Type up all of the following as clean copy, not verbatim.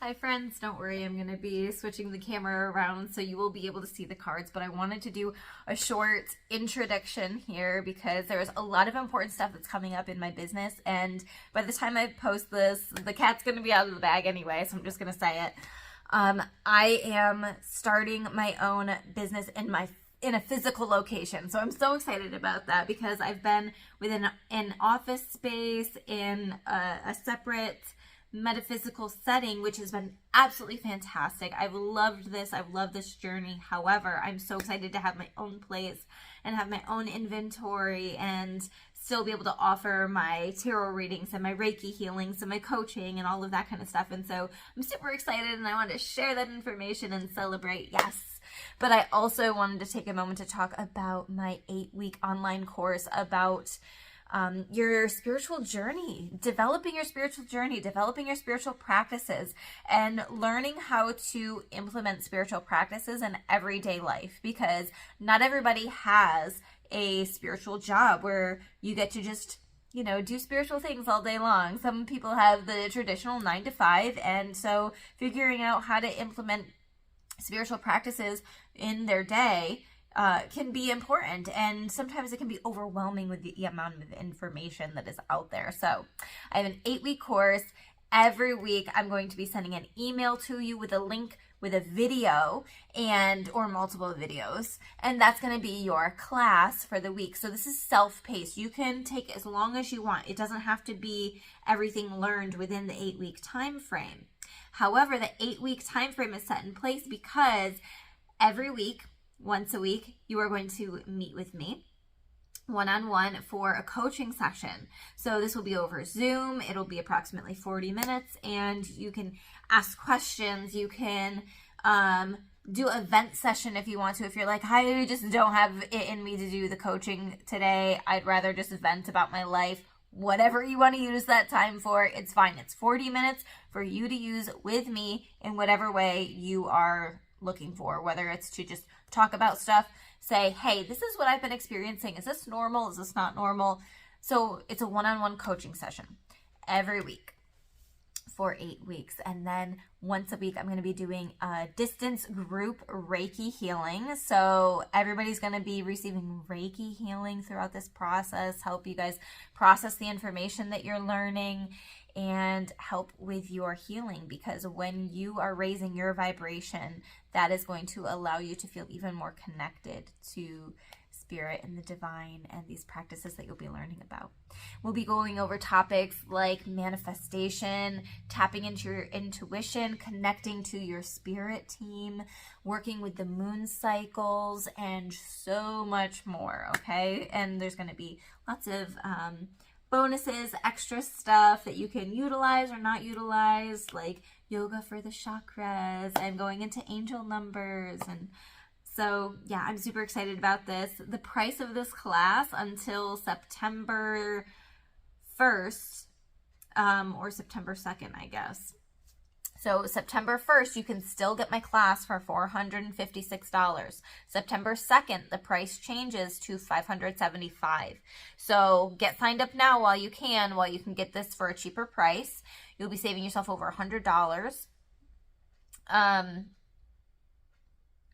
Hi friends, don't worry, I'm going to be switching the camera around so you will be able to see the cards, but I wanted to do a short introduction here because there's a lot of important stuff that's coming up in my business, and by the time I post this, the cat's going to be out of the bag anyway, so I'm just going to say it. I am starting my own business in a physical location. So I'm so excited about that because I've been within an office space in a separate metaphysical setting, which has been absolutely fantastic. I've loved this. I've loved this journey. However, I'm so excited to have my own place and have my own inventory and still be able to offer my tarot readings and my Reiki healings and my coaching and all of that kind of stuff. And so I'm super excited and I want to share that information and celebrate. Yes. But I also wanted to take a moment to talk about my 8-week online course about your spiritual journey, developing your spiritual journey, developing your spiritual practices, and learning how to implement spiritual practices in everyday life, because not everybody has a spiritual job where you get to just, do spiritual things all day long. Some people have the traditional 9 to 5, and so figuring out how to implement spiritual practices in their day can be important, and sometimes it can be overwhelming with the amount of information that is out there. So I have an 8-week course. Every week I'm going to be sending an email to you with a link with a video or multiple videos, and that's going to be your class for the week. So this is self-paced. You can take as long as you want. It doesn't have to be everything learned within the 8-week time frame. However, the 8-week time frame is set in place because every week, once a week, you are going to meet with me one-on-one for a coaching session. So this will be over Zoom. It'll be approximately 40 minutes, and you can ask questions. You can do an event session if you want to. If you're like, I just don't have it in me to do the coaching today, I'd rather just vent about my life. Whatever you want to use that time for, it's fine. It's 40 minutes for you to use with me in whatever way you are looking for, whether it's to just talk about stuff, say, hey, this is what I've been experiencing. Is this normal? Is this not normal? So it's a one-on-one coaching session every week for 8 weeks. And then once a week, I'm going to be doing a distance group Reiki healing. So everybody's going to be receiving Reiki healing throughout this process, help you guys process the information that you're learning and help with your healing, because when you are raising your vibration, that is going to allow you to feel even more connected to spirit and the divine and these practices that you'll be learning about. We'll be going over topics like manifestation, tapping into your intuition, connecting to your spirit team, working with the moon cycles, and so much more, okay? And there's going to be lots of bonuses, extra stuff that you can utilize or not utilize, like yoga for the chakras and going into angel numbers. And so, yeah, I'm super excited about this. The price of this class until September 1st, or September 2nd, I guess. So September 1st, you can still get my class for $456. September 2nd, the price changes to $575. So get signed up now while you can get this for a cheaper price. You'll be saving yourself over $100.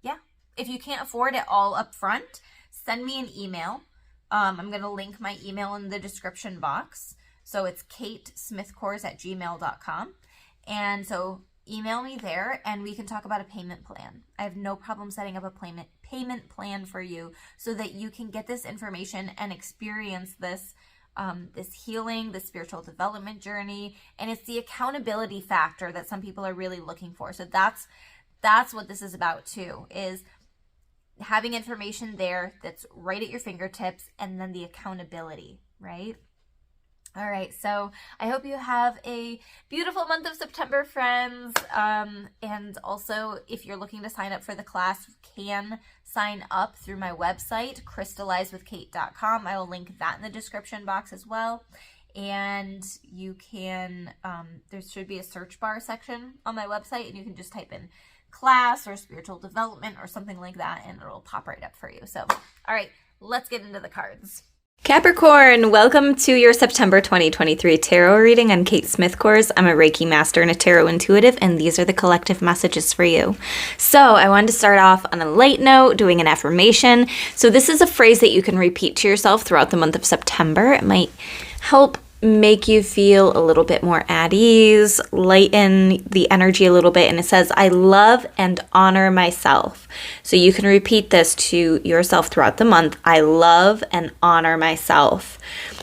Yeah. If you can't afford it all up front, send me an email. I'm going to link my email in the description box. So it's katesmithkors@gmail.com. And so email me there and we can talk about a payment plan. I have no problem setting up a payment plan for you so that you can get this information and experience this this healing, the spiritual development journey. And it's the accountability factor that some people are really looking for. So that's what this is about too, is having information there that's right at your fingertips, and then the accountability, right? All right, so I hope you have a beautiful month of September, friends. And also, if you're looking to sign up for the class, you can sign up through my website, crystallizewithkate.com. I will link that in the description box as well. And you can, there should be a search bar section on my website, and you can just type in class or spiritual development or something like that, and it'll pop right up for you. So, all right, let's get into the cards. Capricorn, welcome to your September 2023 tarot reading. I'm Kate Smith Kors. I'm a Reiki master and a tarot intuitive, and these are the collective messages for you. So I wanted to start off on a light note, doing an affirmation. So this is a phrase that you can repeat to yourself throughout the month of September. It might help make you feel a little bit more at ease, lighten the energy a little bit. And it says, I love and honor myself. So you can repeat this to yourself throughout the month. I love and honor myself.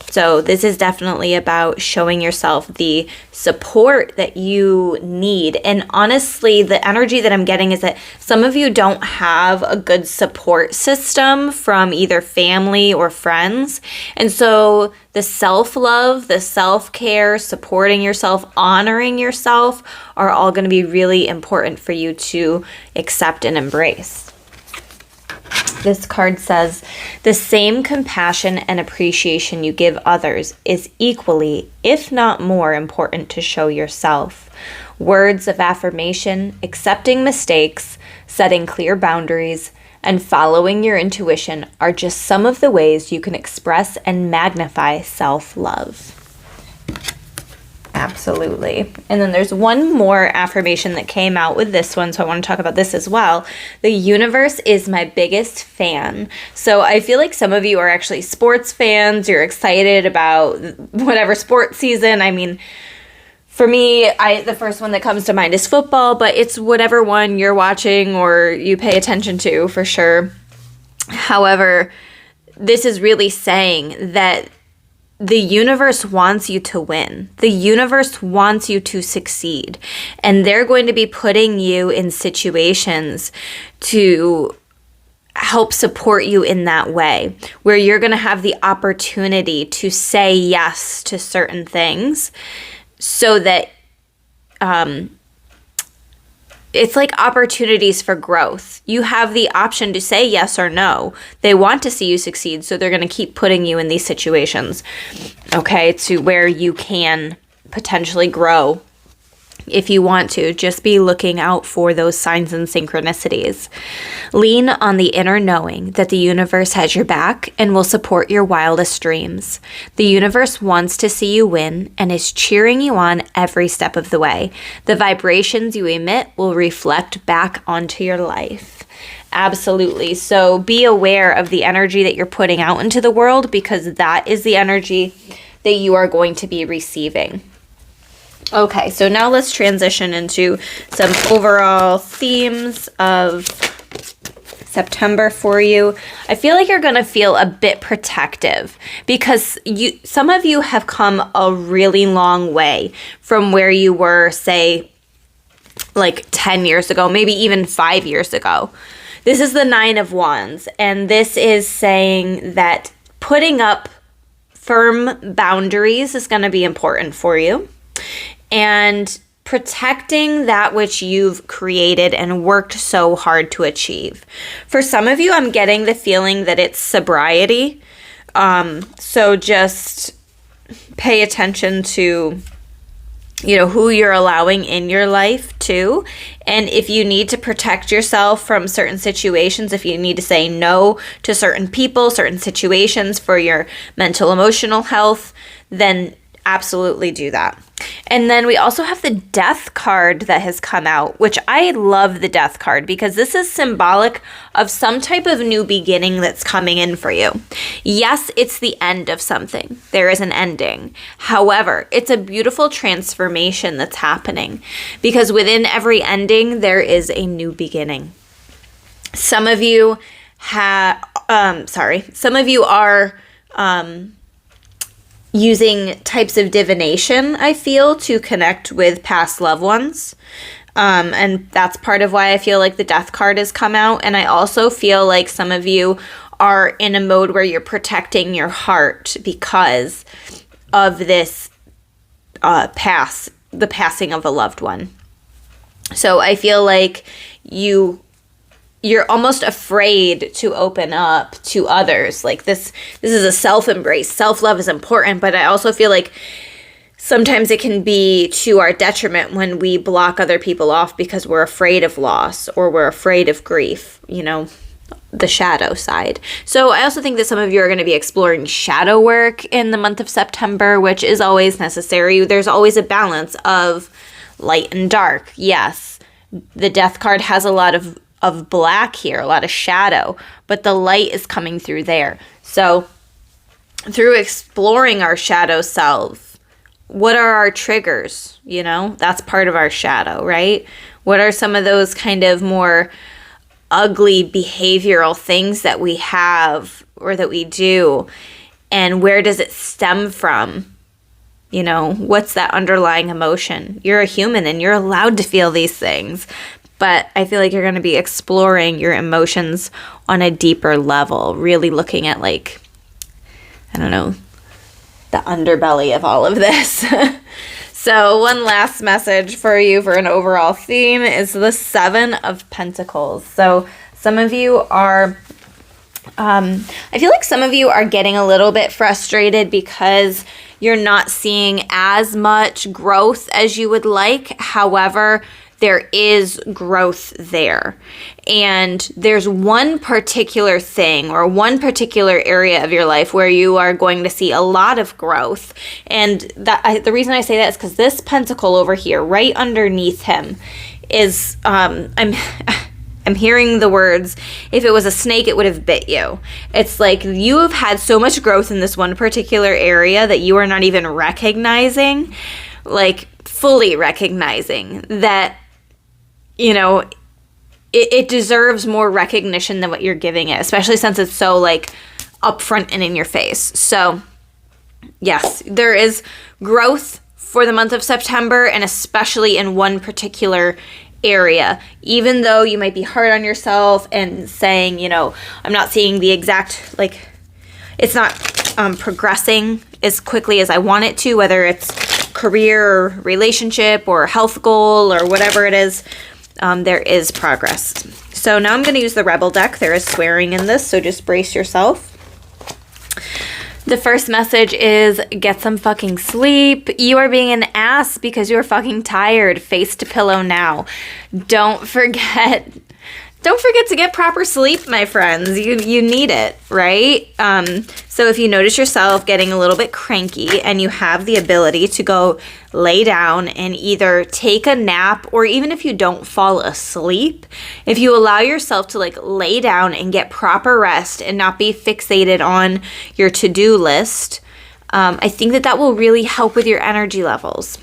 So this is definitely about showing yourself the support that you need. And honestly, the energy that I'm getting is that some of you don't have a good support system from either family or friends. And so the self-love, the self-care, supporting yourself, honoring yourself are all going to be really important for you to accept and embrace. This card says, the same compassion and appreciation you give others is equally, if not more, important to show yourself. Words of affirmation, accepting mistakes, setting clear boundaries, and following your intuition are just some of the ways you can express and magnify self-love. Absolutely. And then there's one more affirmation that came out with this one, so I want to talk about this as well. The universe is my biggest fan. So I feel like some of you are actually sports fans. You're excited about whatever sports season. I mean, for me, the first one that comes to mind is football, but it's whatever one you're watching or you pay attention to for sure. However, this is really saying that the universe wants you to win. The universe wants you to succeed. And they're going to be putting you in situations to help support you in that way, where you're going to have the opportunity to say yes to certain things so that it's like opportunities for growth. You have the option to say yes or no. They want to see you succeed, so they're going to keep putting you in these situations, okay, to where you can potentially grow if you want to. Just be looking out for those signs and synchronicities. Lean on the inner knowing that the universe has your back and will support your wildest dreams. The universe wants to see you win and is cheering you on every step of the way. The vibrations you emit will reflect back onto your life. Absolutely. So be aware of the energy that you're putting out into the world, because that is the energy that you are going to be receiving. Okay, so now let's transition into some overall themes of September for you. I feel like you're going to feel a bit protective because some of you have come a really long way from where you were, say, like 10 years ago, maybe even 5 years ago. This is the 9 of Wands, and this is saying that putting up firm boundaries is going to be important for you. And protecting that which you've created and worked so hard to achieve. For some of you, I'm getting the feeling that it's sobriety. So just pay attention to, who you're allowing in your life too. And if you need to protect yourself from certain situations, if you need to say no to certain people, certain situations for your mental, emotional health, then absolutely do that. And then we also have the Death card that has come out, which I love the Death card because this is symbolic of some type of new beginning that's coming in for you. Yes, it's the end of something. There is an ending. However, it's a beautiful transformation that's happening because within every ending, there is a new beginning. Some of you are using types of divination, I feel, to connect with past loved ones. And that's part of why I feel like the Death card has come out. And I also feel like some of you are in a mode where you're protecting your heart because of this the passing of a loved one. So I feel like you're almost afraid to open up to others. Like this is a self-embrace. Self-love is important, but I also feel like sometimes it can be to our detriment when we block other people off because we're afraid of loss or we're afraid of grief. the shadow side. So I also think that some of you are going to be exploring shadow work in the month of September, which is always necessary. There's always a balance of light and dark. Yes, the death card has a lot of black here, a lot of shadow, but the light is coming through there. So through exploring our shadow self, what are our triggers? You know, that's part of our shadow, right? What are some of those kind of more ugly behavioral things that we have or that we do, and where does it stem from? You know, what's that underlying emotion? You're a human and you're allowed to feel these things, but I feel like you're going to be exploring your emotions on a deeper level, really looking at, like, I don't know, the underbelly of all of this. So one last message for you for an overall theme is the Seven of Pentacles. So some of you are, I feel like some of you are getting a little bit frustrated because you're not seeing as much growth as you would like. However, there is growth there. And there's one particular thing or one particular area of your life where you are going to see a lot of growth. And the reason I say that is because this pentacle over here, right underneath him, is, I'm hearing the words, if it was a snake, it would have bit you. It's like you have had so much growth in this one particular area that you are not even recognizing, like fully recognizing that, you know, it deserves more recognition than what you're giving it, especially since it's so like upfront and in your face. So yes, there is growth for the month of September, and especially in one particular area. Even though you might be hard on yourself and saying, you know, I'm not seeing the exact, like, it's not progressing as quickly as I want it to, whether it's career or relationship or health goal or whatever it is, there is progress. So now I'm going to use the Rebel deck. There is swearing in this, so just brace yourself. The first message is get some fucking sleep. You are being an ass because you're fucking tired. Face to pillow now. Don't forget to get proper sleep, my friends. You need it, right? So if you notice yourself getting a little bit cranky and you have the ability to go lay down and either take a nap, or even if you don't fall asleep, if you allow yourself to like lay down and get proper rest and not be fixated on your to-do list, I think that will really help with your energy levels.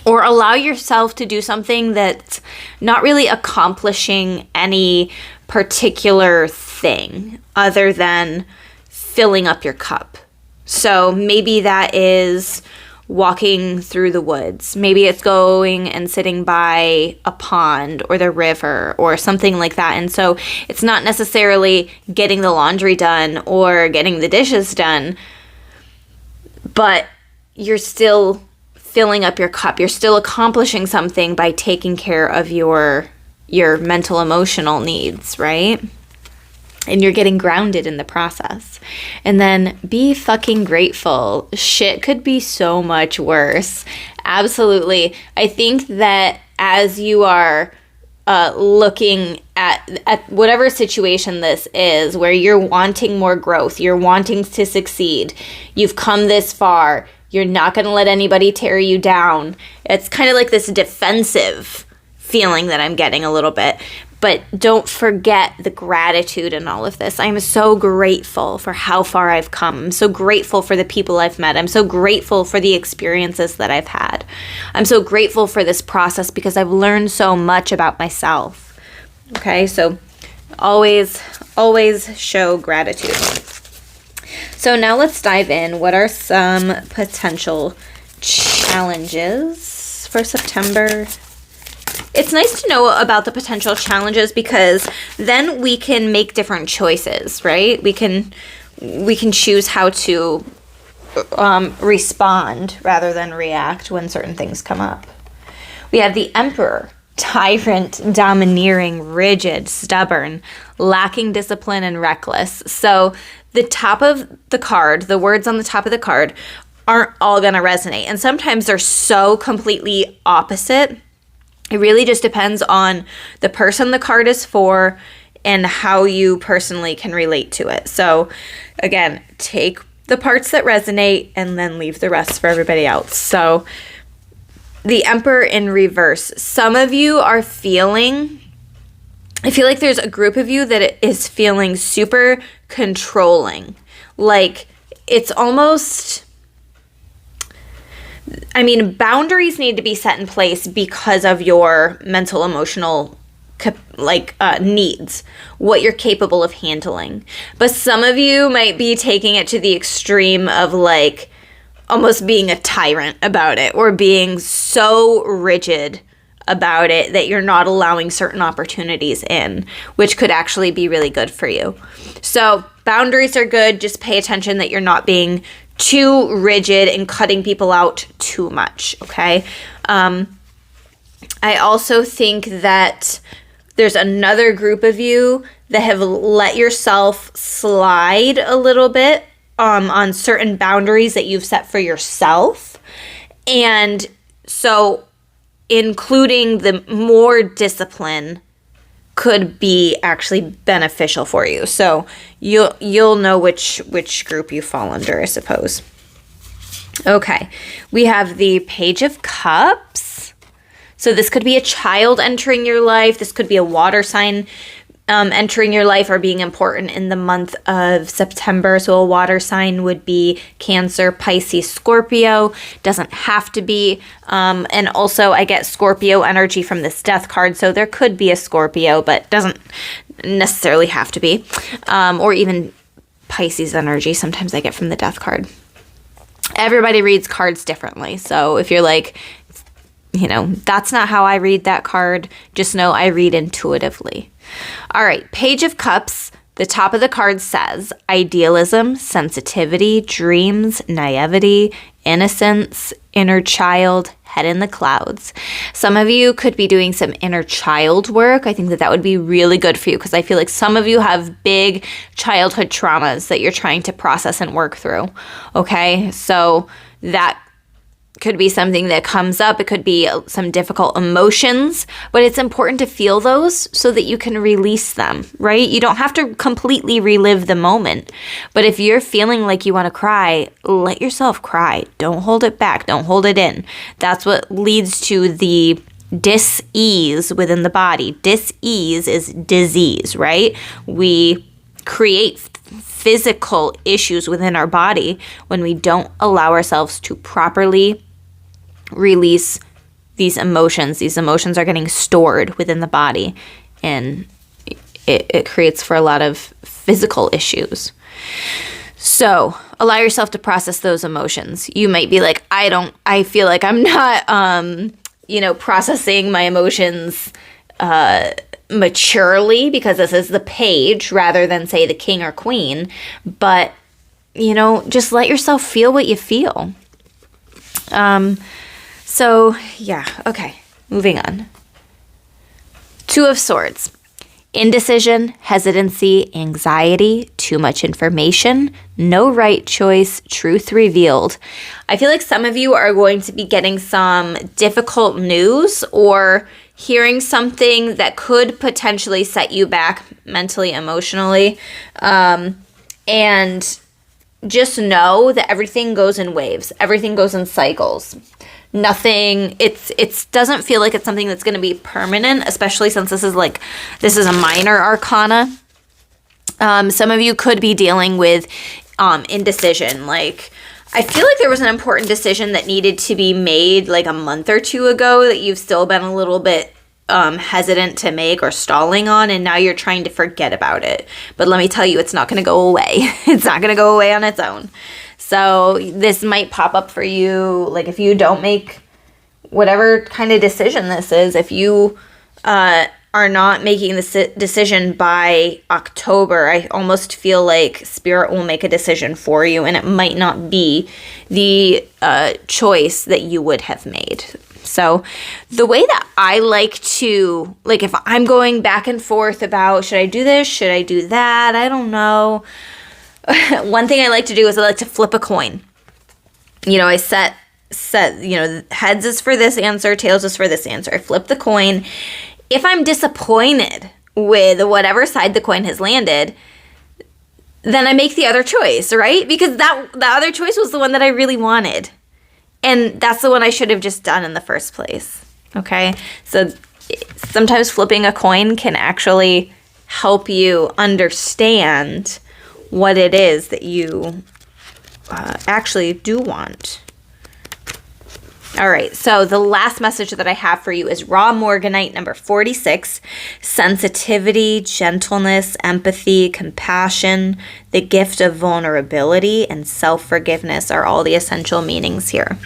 Or allow yourself to do something that's not really accomplishing any particular thing other than filling up your cup. So maybe that is walking through the woods. Maybe it's going and sitting by a pond or the river or something like that. And so it's not necessarily getting the laundry done or getting the dishes done, but you're still filling up your cup. You're still accomplishing something by taking care of your mental, emotional needs, right? And you're getting grounded in the process. And then be fucking grateful. Shit could be so much worse. Absolutely. I think that as you are looking at whatever situation this is, where you're wanting more growth, you're wanting to succeed, you've come this far, you're not going to let anybody tear you down. It's kind of like this defensive feeling that I'm getting a little bit. But don't forget the gratitude in all of this. I'm so grateful for how far I've come. I'm so grateful for the people I've met. I'm so grateful for the experiences that I've had. I'm so grateful for this process because I've learned so much about myself. Okay, so always show gratitude. So now let's dive in. What are some potential challenges for September? It's nice to know about the potential challenges because then we can make different choices, right? We can choose how to respond rather than react when certain things come up. We have the Emperor, tyrant, domineering, rigid, stubborn, lacking discipline, and reckless. So the top of the card, the words on the top of the card aren't all going to resonate. And sometimes they're so completely opposite. It really just depends on the person the card is for and how you personally can relate to it. So again, take the parts that resonate and then leave the rest for everybody else. So the Emperor in reverse. Some of you are feeling, I feel like there's a group of you that is feeling super controlling. Like it's almost, I mean, boundaries need to be set in place because of your mental, emotional needs, what you're capable of handling. But some of you might be taking it to the extreme of like almost being a tyrant about it, or being so rigid about it that you're not allowing certain opportunities in, which could actually be really good for you. So boundaries are good. Just pay attention that you're not being too rigid and cutting people out too much, okay? I also think that there's another group of you that have let yourself slide a little bit on certain boundaries that you've set for yourself. And so including the more discipline could be actually beneficial for you. So you'll know which group you fall under, I suppose. Okay, we have the Page of Cups. So this could be a child entering your life. This could be a water sign entering your life or being important in the month of September. So a water sign would be Cancer, Pisces, Scorpio. Doesn't have to be. And also I get Scorpio energy from this Death card. So there could be a Scorpio, but doesn't necessarily have to be. Or even Pisces energy. Sometimes I get from the Death card. Everybody reads cards differently. So if you're like, you know, that's not how I read that card, just know I read intuitively. All right, Page of Cups, the top of the card says idealism, sensitivity, dreams, naivety, innocence, inner child, head in the clouds. Some of you could be doing some inner child work. I think that would be really good for you because I feel like some of you have big childhood traumas that you're trying to process and work through. Okay, so that could be something that comes up. It could be some difficult emotions, but it's important to feel those so that you can release them, right? You don't have to completely relive the moment, but if you're feeling like you want to cry, let yourself cry. Don't hold it back. Don't hold it in. That's what leads to the dis-ease within the body. Dis-ease is disease, right? We create physical issues within our body when we don't allow ourselves to properly release these emotions. These emotions are getting stored within the body, and it creates for a lot of physical issues. So allow yourself to process those emotions. You might be like, I feel like I'm not, processing my emotions maturely because this is the page rather than say the king or queen, but just let yourself feel what you feel. So yeah, okay, moving on. Two of Swords. Indecision, hesitancy, anxiety, too much information, no right choice, truth revealed. I feel like some of you are going to be getting some difficult news or hearing something that could potentially set you back mentally, emotionally. And just know that everything goes in waves. Everything goes in cycles. Nothing, it doesn't feel like it's something that's going to be permanent, especially since this is a minor arcana. Some of you could be dealing with indecision. Like, I feel like there was an important decision that needed to be made like a month or two ago that you've still been a little bit hesitant to make or stalling on, and now you're trying to forget about it. But let me tell you, it's not going to go away. It's not going to go away on its own. So this might pop up for you, like if you don't make whatever kind of decision this is, if you are not making this decision by October, I almost feel like Spirit will make a decision for you, and it might not be the choice that you would have made. So the way that I like to, like if I'm going back and forth about should I do this, should I do that, I don't know. One thing I like to do is I like to flip a coin. I set, heads is for this answer, tails is for this answer. I flip the coin. If I'm disappointed with whatever side the coin has landed, then I make the other choice, right? Because the other choice was the one that I really wanted. And that's the one I should have just done in the first place. Okay? So sometimes flipping a coin can actually help you understand what it is that you actually do want. All right, so the last message that I have for you is Raw Morganite number 46. Sensitivity, gentleness, empathy, compassion, the gift of vulnerability, and self-forgiveness are all the essential meanings here.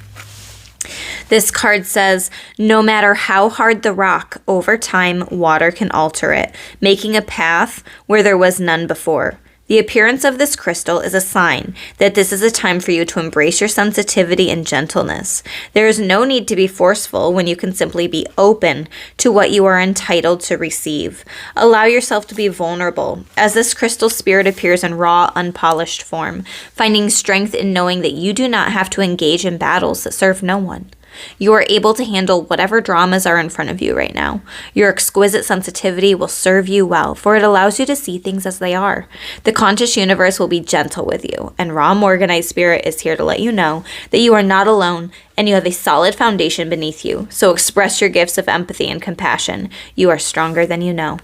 This card says, no matter how hard the rock, over time, water can alter it, making a path where there was none before. The appearance of this crystal is a sign that this is a time for you to embrace your sensitivity and gentleness. There is no need to be forceful when you can simply be open to what you are entitled to receive. Allow yourself to be vulnerable as this crystal spirit appears in raw, unpolished form, finding strength in knowing that you do not have to engage in battles that serve no one. You are able to handle whatever dramas are in front of you right now. Your exquisite sensitivity will serve you well, for it allows you to see things as they are. The conscious universe will be gentle with you, and Raw Morganite Spirit is here to let you know that you are not alone and you have a solid foundation beneath you. So express your gifts of empathy and compassion. You are stronger than you know.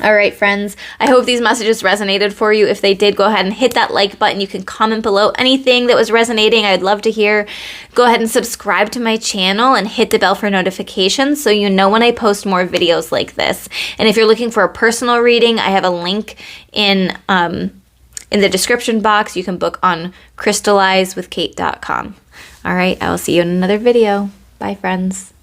All right, friends, I hope these messages resonated for you. If they did, go ahead and hit that like button. You can comment below anything that was resonating. I'd love to hear. Go ahead and subscribe to my channel and hit the bell for notifications so you know when I post more videos like this. And if you're looking for a personal reading, I have a link in the description box. You can book on crystallizewithkate.com. All right, I will see you in another video. Bye, friends.